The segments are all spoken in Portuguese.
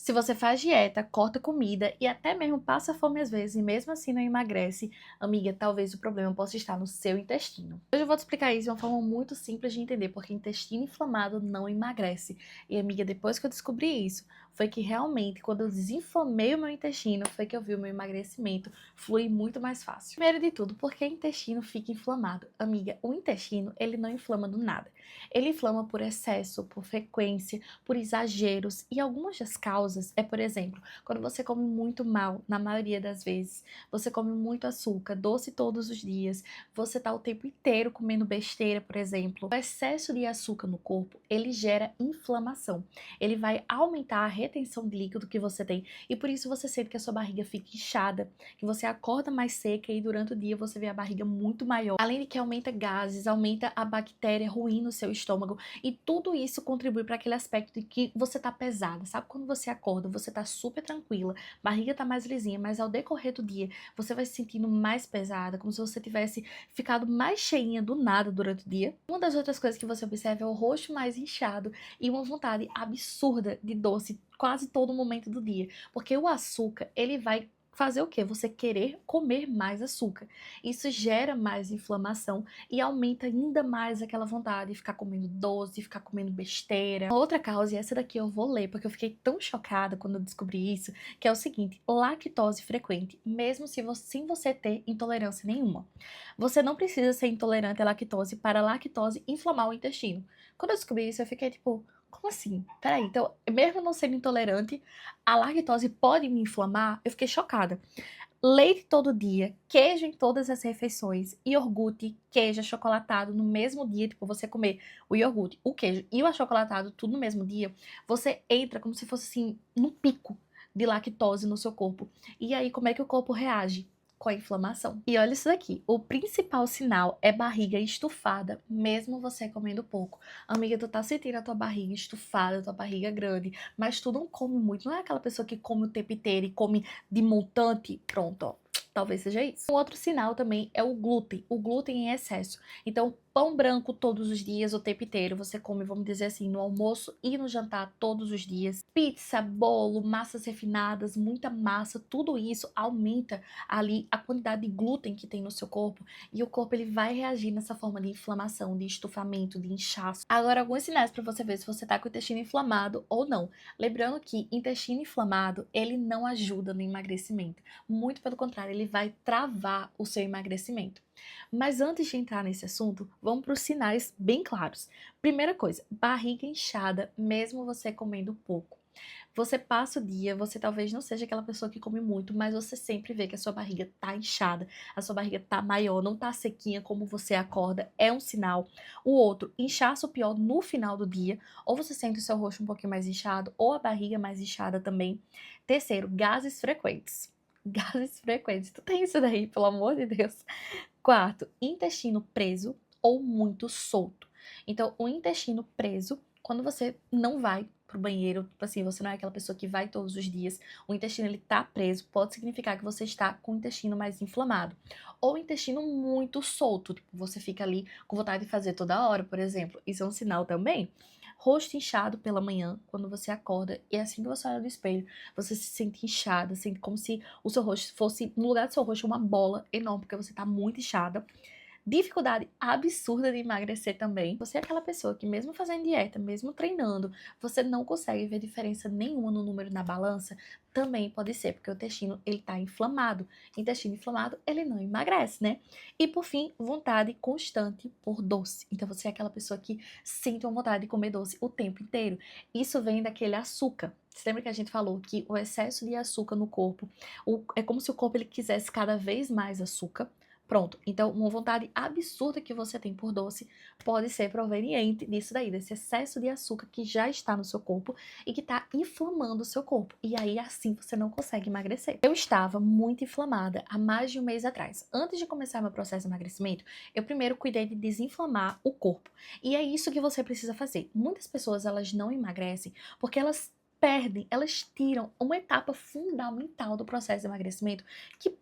Se você faz dieta, corta comida e até mesmo passa fome às vezes e mesmo assim não emagrece, amiga, talvez o problema possa estar no seu intestino. Hoje eu vou te explicar isso de uma forma muito simples de entender, porque intestino inflamado não emagrece. E amiga, depois que eu descobri isso, foi que realmente quando eu desinflamei o meu intestino, foi que eu vi o meu emagrecimento fluir muito mais fácil. Primeiro de tudo, por que o intestino fica inflamado? Amiga, o intestino, ele não inflama do nada. Ele inflama por excesso, por frequência, por exageros e algumas das causas é, por exemplo, quando você come muito mal, na maioria das vezes, você come muito açúcar, doce todos os dias, você tá o tempo inteiro comendo besteira, por exemplo. O excesso de açúcar no corpo, ele gera inflamação. Ele vai aumentar a retenção de líquido que você tem e por isso você sente que a sua barriga fica inchada, que você acorda mais seca e durante o dia você vê a barriga muito maior. Além de que aumenta gases, aumenta a bactéria ruim no seu estômago e tudo isso contribui para aquele aspecto de que você tá pesada. Sabe quando você acorda, você tá super tranquila, barriga tá mais lisinha, mas ao decorrer do dia você vai se sentindo mais pesada, como se você tivesse ficado mais cheinha do nada durante o dia. Uma das outras coisas que você observa é o rosto mais inchado e uma vontade absurda de doce quase todo momento do dia, porque o açúcar, ele vai fazer o quê? Você querer comer mais açúcar. Isso gera mais inflamação e aumenta ainda mais aquela vontade de ficar comendo doce, de ficar comendo besteira. Outra causa, e essa daqui eu vou ler, porque eu fiquei tão chocada quando eu descobri isso, que é o seguinte: lactose frequente, mesmo se você, sem você ter intolerância nenhuma. Você não precisa ser intolerante à lactose para a lactose inflamar o intestino. Quando eu descobri isso, eu fiquei tipo, como assim? Peraí, então, mesmo não sendo intolerante, a lactose pode me inflamar? Eu fiquei chocada. Leite todo dia, queijo em todas as refeições, iogurte, queijo achocolatado no mesmo dia, tipo, você comer o iogurte, o queijo e o achocolatado tudo no mesmo dia, você entra como se fosse assim, num pico de lactose no seu corpo. E aí, como é que o corpo reage? Com a inflamação. E olha isso daqui, o principal sinal é barriga estufada, mesmo você comendo pouco. Amiga, tu tá sentindo a tua barriga estufada, a tua barriga grande, mas tu não come muito, não é aquela pessoa que come o tempo inteiro e come de montante, pronto, ó. Talvez seja isso. Um outro sinal também é o glúten em excesso. Então, pão branco todos os dias, o tempo inteiro, você come, vamos dizer assim, no almoço e no jantar todos os dias. Pizza, bolo, massas refinadas, muita massa, tudo isso aumenta ali a quantidade de glúten que tem no seu corpo e o corpo ele vai reagir nessa forma de inflamação, de estufamento, de inchaço. Agora, alguns sinais para você ver se você tá com o intestino inflamado ou não. Lembrando que intestino inflamado, ele não ajuda no emagrecimento. Muito pelo contrário, ele vai travar o seu emagrecimento. Mas antes de entrar nesse assunto, vamos para os sinais bem claros. Primeira coisa, barriga inchada, mesmo você comendo pouco. Você passa o dia, você talvez não seja aquela pessoa que come muito, mas você sempre vê que a sua barriga tá inchada, a sua barriga tá maior, não tá sequinha como você acorda, é um sinal. O outro, inchaço pior no final do dia, ou você sente o seu rosto um pouquinho mais inchado, ou a barriga mais inchada também. Terceiro, gases frequentes. Gases frequentes. Tu tem isso daí, pelo amor de Deus. Quarto, intestino preso ou muito solto. Então, o intestino preso, quando você não vai pro banheiro, tipo assim, você não é aquela pessoa que vai todos os dias, o intestino ele tá preso, pode significar que você está com o intestino mais inflamado. Ou intestino muito solto, tipo, você fica ali com vontade de fazer toda hora, por exemplo. Isso é um sinal também. Rosto inchado pela manhã, quando você acorda, e assim que você olha no espelho, você se sente inchada, sente como se o seu rosto fosse, no lugar do seu rosto, uma bola enorme, porque você tá muito inchada. Dificuldade absurda de emagrecer também. Você é aquela pessoa que mesmo fazendo dieta, mesmo treinando, você não consegue ver diferença nenhuma no número na balança, também pode ser, porque o intestino, ele tá inflamado. Intestino inflamado, ele não emagrece, né? E por fim, vontade constante por doce. Então você é aquela pessoa que sente uma vontade de comer doce o tempo inteiro. Isso vem daquele açúcar. Você lembra que a gente falou que o excesso de açúcar no corpo, é como se o corpo ele quisesse cada vez mais açúcar. Pronto, então uma vontade absurda que você tem por doce pode ser proveniente disso daí, desse excesso de açúcar que já está no seu corpo e que está inflamando o seu corpo. E aí assim você não consegue emagrecer. Eu estava muito inflamada há mais de um mês atrás. Antes de começar meu processo de emagrecimento, eu primeiro cuidei de desinflamar o corpo. E é isso que você precisa fazer. Muitas pessoas elas não emagrecem porque elas perdem, elas tiram uma etapa fundamental do processo de emagrecimento que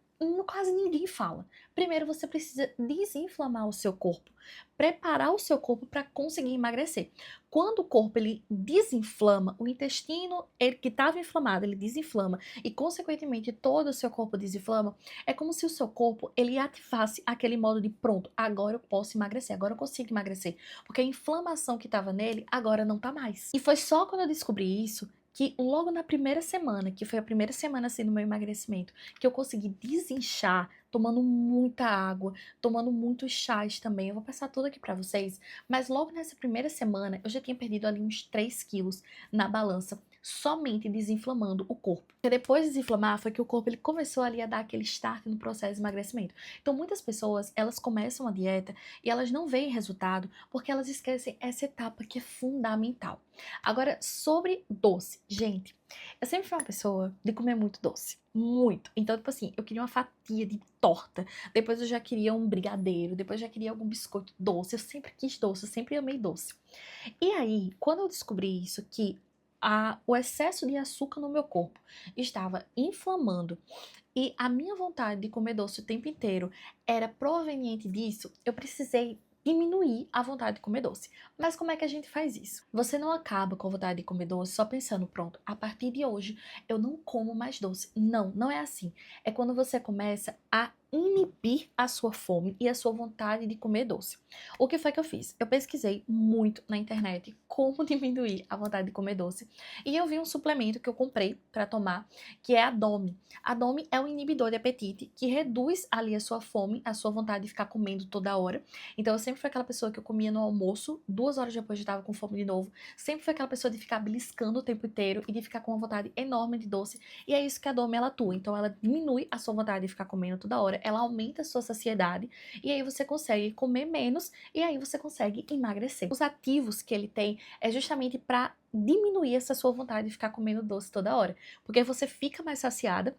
quase ninguém fala. Primeiro você precisa desinflamar o seu corpo, preparar o seu corpo para conseguir emagrecer. Quando o corpo ele desinflama, o intestino ele, que estava inflamado, ele desinflama e consequentemente todo o seu corpo desinflama, é como se o seu corpo ele ativasse aquele modo de pronto, agora eu posso emagrecer, agora eu consigo emagrecer, porque a inflamação que estava nele agora não tá mais. E foi só quando eu descobri isso que logo na primeira semana, que foi a primeira semana assim do meu emagrecimento, que eu consegui desinchar, tomando muita água, tomando muitos chás também. Eu vou passar tudo aqui pra vocês, mas logo nessa primeira semana eu já tinha perdido ali uns 3 quilos na balança, somente desinflamando o corpo. E depois de desinflamar foi que o corpo ele começou ali a dar aquele start no processo de emagrecimento. Então muitas pessoas, elas começam a dieta e elas não veem resultado porque elas esquecem essa etapa que é fundamental. Agora, sobre doce. Gente, eu sempre fui uma pessoa de comer muito doce. Muito. Então, tipo assim, eu queria uma fatia de torta. Depois eu já queria um brigadeiro. Depois eu já queria algum biscoito doce. Eu sempre quis doce, eu sempre amei doce. E aí, quando eu descobri isso, que o excesso de açúcar no meu corpo estava inflamando e a minha vontade de comer doce o tempo inteiro era proveniente disso, eu precisei diminuir a vontade de comer doce. Mas como é que a gente faz isso? Você não acaba com a vontade de comer doce só pensando, pronto, a partir de hoje eu não como mais doce. Não, não é assim. É quando você começa a inibir a sua fome e a sua vontade de comer doce. O que foi que eu fiz? Eu pesquisei muito na internet como diminuir a vontade de comer doce e eu vi um suplemento que eu comprei para tomar, que é a Domi. A Domi é um inibidor de apetite que reduz ali a sua fome, a sua vontade de ficar comendo toda hora. Então eu sempre fui aquela pessoa que eu comia no almoço, 2 horas depois eu tava com fome de novo. Sempre fui aquela pessoa de ficar beliscando o tempo inteiro e de ficar com uma vontade enorme de doce. E é isso que a Domi ela atua. Então ela diminui a sua vontade de ficar comendo toda hora, ela aumenta a sua saciedade e aí você consegue comer menos e aí você consegue emagrecer. Os ativos que ele tem é justamente para diminuir essa sua vontade de ficar comendo doce toda hora, porque você fica mais saciada,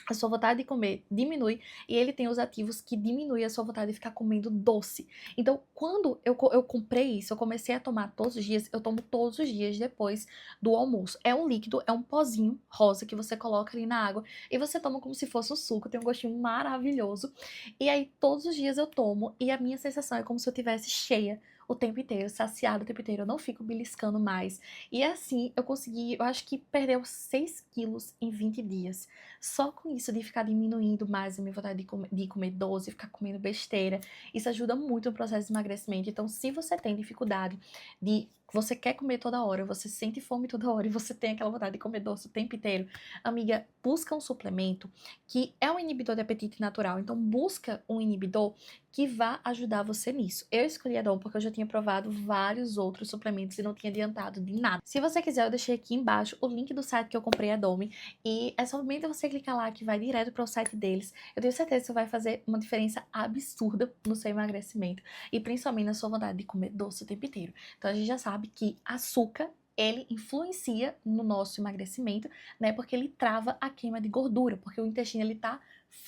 a sua vontade de comer diminui e ele tem os ativos que diminuem a sua vontade de ficar comendo doce. Então, quando eu comprei isso, eu comecei a tomar todos os dias, eu tomo todos os dias depois do almoço. É um líquido, é um pozinho rosa que você coloca ali na água e você toma como se fosse um suco, tem um gostinho maravilhoso. E aí, todos os dias eu tomo e a minha sensação é como se eu tivesse cheia o tempo inteiro, saciada o tempo inteiro, eu não fico beliscando mais. E assim, eu consegui, eu acho que perdeu 6 quilos em 20 dias. Só com isso de ficar diminuindo mais a minha vontade de comer doce, ficar comendo besteira, isso ajuda muito no processo de emagrecimento. Então, se você tem dificuldade de você quer comer toda hora, você sente fome toda hora e você tem aquela vontade de comer doce o tempo inteiro, amiga, busca um suplemento que é um inibidor de apetite natural. Então, busca um inibidor que vá ajudar você nisso. Eu escolhi a Dom porque eu já tinha provado vários outros suplementos e não tinha adiantado de nada. Se você quiser, eu deixei aqui embaixo o link do site que eu comprei a Domi e é somente você clicar lá que vai direto para o site deles. Eu tenho certeza que isso vai fazer uma diferença absurda no seu emagrecimento e principalmente na sua vontade de comer doce o tempo inteiro. Então a gente já sabe que açúcar ele influencia no nosso emagrecimento, né? Porque ele trava a queima de gordura, porque o intestino ele tá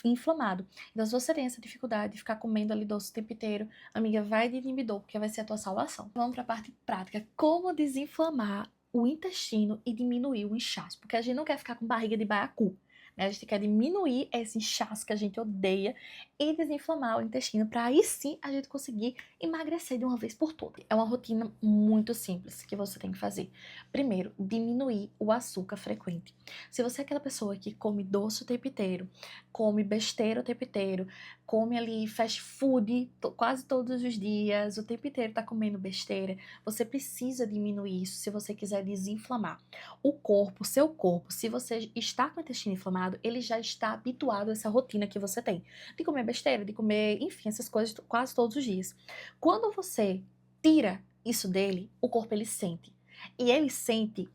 inflamado. Então, se você tem essa dificuldade de ficar comendo ali doce o tempo inteiro, amiga, vai de inibidor, porque vai ser a tua salvação. Vamos para a parte prática. Como desinflamar o intestino e diminuir o inchaço? Porque a gente não quer ficar com barriga de baiacu, né? A gente quer diminuir esse inchaço que a gente odeia e desinflamar o intestino para aí sim a gente conseguir emagrecer de uma vez por todas. É uma rotina muito simples que você tem que fazer. Primeiro, diminuir o açúcar frequente. Se você é aquela pessoa que come doce o tempo inteiro, come besteira o tempo inteiro, come ali fast food quase todos os dias, o tempo inteiro tá comendo besteira, você precisa diminuir isso se você quiser desinflamar. O corpo, seu corpo, se você está com o intestino inflamado, ele já está habituado a essa rotina que você tem, de comer besteira, de comer, enfim, essas coisas quase todos os dias. Quando você tira isso dele, o corpo ele sente. E ele sente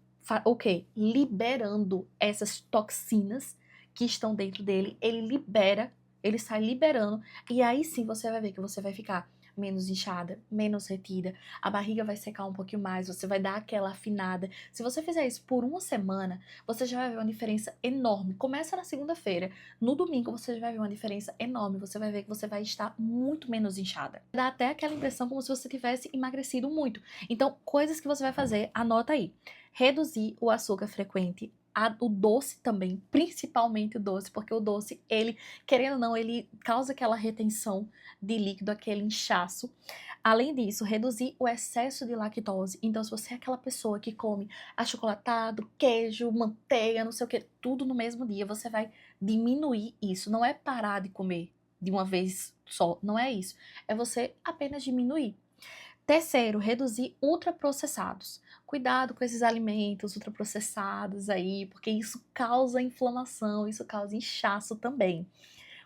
o quê? Liberando essas toxinas que estão dentro dele, ele libera, ele sai liberando, e aí sim você vai ver que você vai ficar menos inchada, menos retida, a barriga vai secar um pouquinho mais, você vai dar aquela afinada. Se você fizer isso por uma semana, você já vai ver uma diferença enorme. Começa na segunda-feira, no domingo você já vai ver uma diferença enorme, você vai ver que você vai estar muito menos inchada. Dá até aquela impressão como se você tivesse emagrecido muito. Então, coisas que você vai fazer, anota aí. Reduzir o açúcar frequente, O doce também, principalmente o doce, porque o doce, ele, querendo ou não, ele causa aquela retenção de líquido, aquele inchaço. Além disso, reduzir o excesso de lactose. Então, se você é aquela pessoa que come achocolatado, queijo, manteiga, não sei o que, tudo no mesmo dia, você vai diminuir isso. Não é parar de comer de uma vez só, não é isso. É você apenas diminuir. Terceiro, reduzir ultraprocessados. Cuidado com esses alimentos ultraprocessados aí, porque isso causa inflamação, isso causa inchaço também.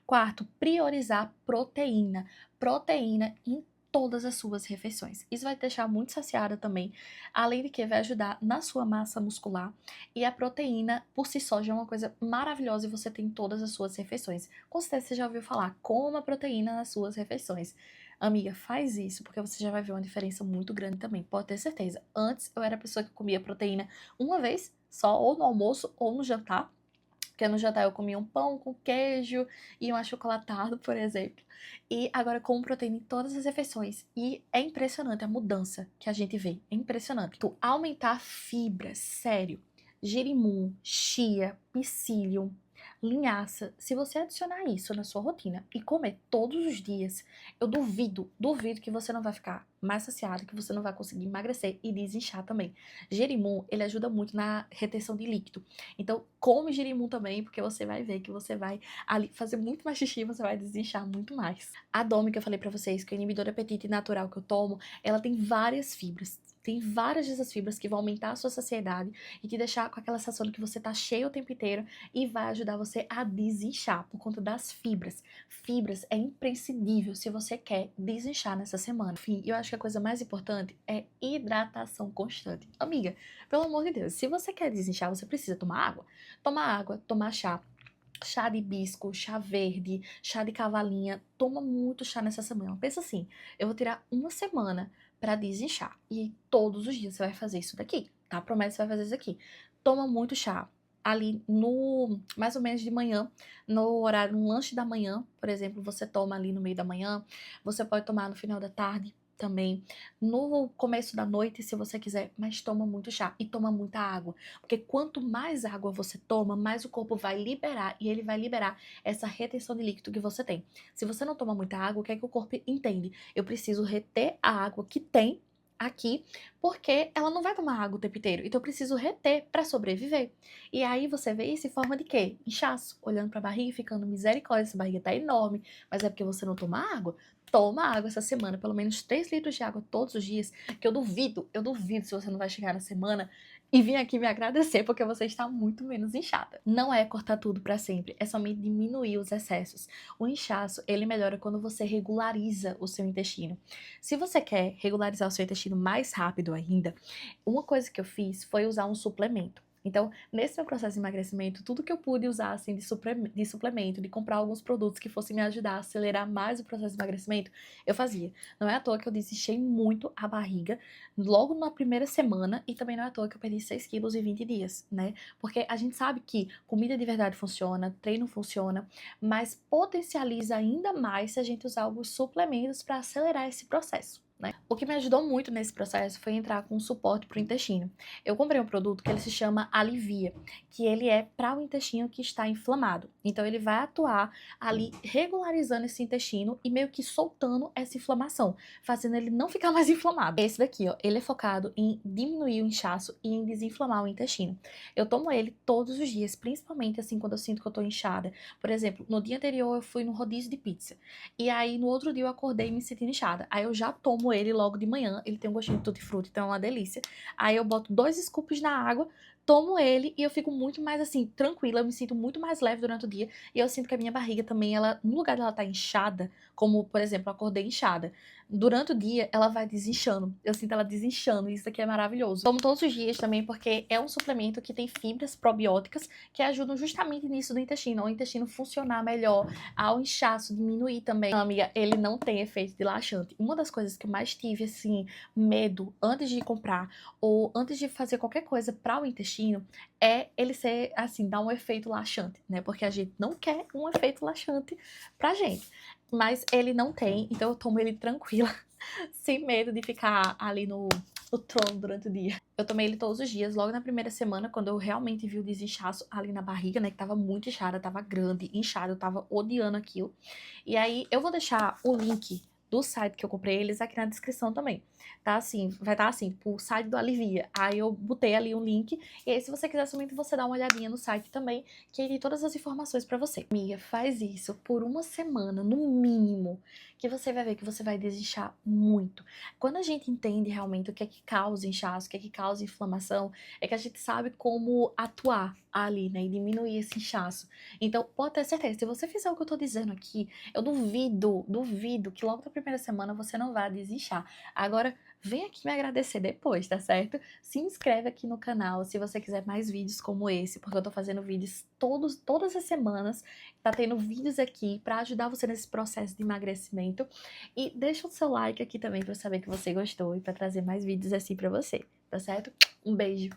Quarto, priorizar proteína. Proteína em todas as suas refeições. Isso vai te deixar muito saciada também, além de que vai ajudar na sua massa muscular. E a proteína, por si só, já é uma coisa maravilhosa e você tem em todas as suas refeições. Com certeza você já ouviu falar, coma proteína nas suas refeições. Amiga, faz isso, porque você já vai ver uma diferença muito grande também, pode ter certeza. Antes, eu era a pessoa que comia proteína uma vez só, ou no almoço, ou no jantar. Porque no jantar eu comia um pão com queijo e um achocolatado, por exemplo. E agora eu como proteína em todas as refeições. E é impressionante a mudança que a gente vê. É impressionante. Tu aumentar fibras, sério. Jerimum, chia, psyllium, linhaça. Se você adicionar isso na sua rotina e comer todos os dias, eu duvido que você não vai ficar mais saciado, que você não vai conseguir emagrecer e desinchar também. Jerimum, ele ajuda muito na retenção de líquido. Então, come jerimum também, porque você vai ver que você vai ali fazer muito mais xixi, você vai desinchar muito mais. A Domi, que eu falei pra vocês, que é o inibidor de apetite natural que eu tomo, ela tem várias fibras. Tem várias dessas fibras que vão aumentar a sua saciedade e te deixar com aquela sensação de que você tá cheio o tempo inteiro e vai ajudar você a desinchar por conta das fibras. Fibras é imprescindível se você quer desinchar nessa semana. Enfim, eu acho que a coisa mais importante é hidratação constante. Amiga, pelo amor de Deus, se você quer desinchar, você precisa tomar água. Tomar água, tomar chá. Chá de hibisco, chá verde, chá de cavalinha. Toma muito chá nessa semana. Pensa assim, eu vou tirar uma semana pra desinchar. E todos os dias você vai fazer isso daqui, tá? Promete que você vai fazer isso aqui. Toma muito chá. Ali no, mais ou menos de manhã, no horário, no lanche da manhã, por exemplo, você toma ali no meio da manhã. Você pode tomar no final da tarde também, no começo da noite, se você quiser, mas toma muito chá e toma muita água, porque quanto mais água você toma, mais o corpo vai liberar e ele vai liberar essa retenção de líquido que você tem. Se você não toma muita água, o que é que o corpo entende? Eu preciso reter a água que tem aqui, porque ela não vai tomar água o tempo inteiro, então eu preciso reter para sobreviver. E aí você vê isso em forma de quê? Inchaço, olhando para a barriga e ficando misericórdia, essa barriga tá enorme, mas é porque você não toma água? Toma água essa semana, pelo menos 3 litros de água todos os dias, que eu duvido se você não vai chegar na semana e vir aqui me agradecer porque você está muito menos inchada. Não é cortar tudo para sempre, é somente diminuir os excessos. O inchaço, ele melhora quando você regulariza o seu intestino. Se você quer regularizar o seu intestino mais rápido ainda, uma coisa que eu fiz foi usar um suplemento. Então, nesse meu processo de emagrecimento, tudo que eu pude usar assim de suplemento, de comprar alguns produtos que fossem me ajudar a acelerar mais o processo de emagrecimento, eu fazia. Não é à toa que eu desinchei muito a barriga logo na primeira semana e também não é à toa que eu perdi 6 quilos em 20 dias, né? Porque a gente sabe que comida de verdade funciona, treino funciona, mas potencializa ainda mais se a gente usar alguns suplementos para acelerar esse processo. Né? O que me ajudou muito nesse processo foi entrar com suporte para o intestino. Eu comprei um produto que ele se chama Alivia, que ele é para o intestino que está inflamado. Então ele vai atuar ali regularizando esse intestino e meio que soltando essa inflamação, fazendo ele não ficar mais inflamado. Esse daqui, ó, ele é focado em diminuir o inchaço e em desinflamar o intestino. Eu tomo ele todos os dias, principalmente assim quando eu sinto que eu tô inchada. Por exemplo, no dia anterior eu fui no rodízio de pizza. E aí no outro dia eu acordei me sentindo inchada. Aí eu já tomo ele logo de manhã, ele tem um gostinho de tutti-frutti, então é uma delícia. Aí eu boto 2 scoops na água, tomo ele e eu fico muito mais assim, tranquila, eu me sinto muito mais leve durante o dia. E eu sinto que a minha barriga também, ela, no lugar dela estar inchada, como por exemplo, eu acordei inchada, durante o dia ela vai desinchando. Eu sinto ela desinchando, e isso aqui é maravilhoso. Tomo todos os dias também porque é um suplemento que tem fibras probióticas que ajudam justamente nisso do intestino, ao intestino funcionar melhor, ao inchaço diminuir também. Não, amiga, ele não tem efeito de laxante. Uma das coisas que eu mais tive, assim, medo antes de comprar ou antes de fazer qualquer coisa para o intestino é ele ser, assim, dar um efeito laxante, né? Porque a gente não quer um efeito laxante pra gente. Mas ele não tem, então eu tomo ele tranquila, sem medo de ficar ali no no trono durante o dia. Eu tomei ele todos os dias, logo na primeira semana, quando eu realmente vi o desinchaço ali na barriga, né, que tava muito inchada, tava grande, inchada, eu tava odiando aquilo. E aí, eu vou deixar o link do site que eu comprei eles aqui na descrição também, tá assim, vai estar assim, o site do Alivia. Aí eu botei ali um link, e aí se você quiser somente você dá uma olhadinha no site também, que aí tem todas as informações pra você. Amiga, faz isso por uma semana, no mínimo, que você vai ver que você vai desinchar muito. Quando a gente entende realmente o que é que causa inchaço, o que é que causa inflamação, é que a gente sabe como atuar ali, né, e diminuir esse inchaço. Então, pode ter certeza, se você fizer o que eu tô dizendo aqui, eu duvido que logo na primeira semana você não vá desinchar. Agora, vem aqui me agradecer depois, tá certo? Se inscreve aqui no canal se você quiser mais vídeos como esse, porque eu tô fazendo vídeos todas as semanas, tá tendo vídeos aqui pra ajudar você nesse processo de emagrecimento. E deixa o seu like aqui também pra eu saber que você gostou e pra trazer mais vídeos assim pra você, tá certo? Um beijo!